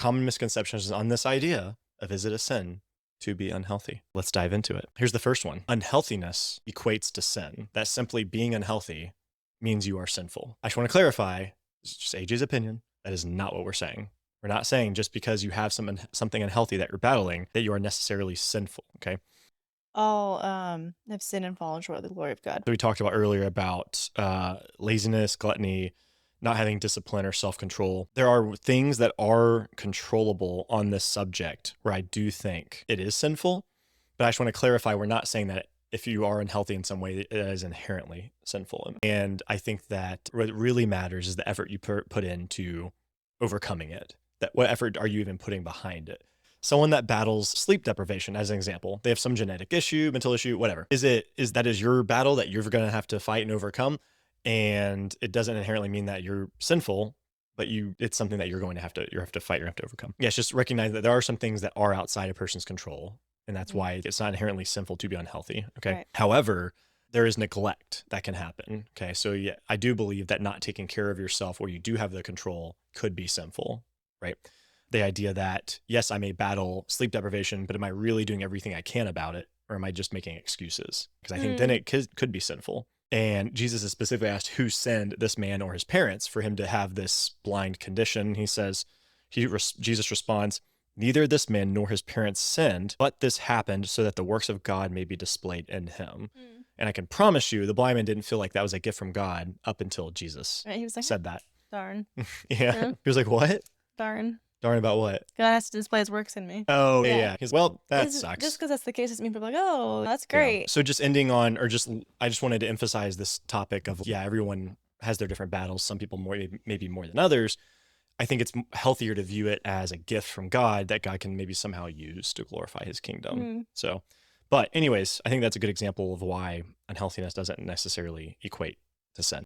common misconceptions on this idea of, is it a sin to be unhealthy? Let's dive into it. Here's the first one. Unhealthiness equates to sin. That simply being unhealthy means you are sinful. I just want to clarify, it's just AJ's opinion. That is not what we're saying. We're not saying just because you have something unhealthy that you're battling that you are necessarily sinful, okay? All have sinned and fallen short of the glory of God. So we talked about earlier about laziness, gluttony, not having discipline or self-control. There are things that are controllable on this subject where I do think it is sinful, but I just want to clarify, we're not saying that if you are unhealthy in some way, it is inherently sinful. And I think that what really matters is the effort you put into overcoming it. That what effort are you even putting behind it? Someone that battles sleep deprivation, as an example, they have some genetic issue, mental issue, whatever. Is your battle that you're going to have to fight and overcome? And it doesn't inherently mean that you're sinful, but it's something that you're going to have to fight or have to overcome. Yeah, it's just recognize that there are some things that are outside a person's control, and that's why it's not inherently sinful to be unhealthy. Okay. Right. However, there is neglect that can happen. Okay. So yeah, I do believe that not taking care of yourself where you do have the control could be sinful, right? The idea that, yes, I may battle sleep deprivation, but am I really doing everything I can about it? Or am I just making excuses? Because I think then it could be sinful. And Jesus is specifically asked who sinned, this man or his parents, for him to have this blind condition. He says, Jesus responds, neither this man nor his parents sinned, but this happened so that the works of God may be displayed in him. And I can promise you, the blind man didn't feel like that was a gift from God up until Jesus Right, he was like, said that. darn. Yeah. He was like, what? Darn. Darn about what? God has to display his works in me. Oh, yeah. Well, that Just sucks. because that's the case doesn't mean people are like, oh, that's Yeah. great. So just ending on, I just wanted to emphasize this topic of, yeah, everyone has their different battles. Some people maybe more than others. I think it's healthier to view it as a gift from God that God can maybe somehow use to glorify his kingdom. So, but anyways, I think that's a good example of why unhealthiness doesn't necessarily equate to sin.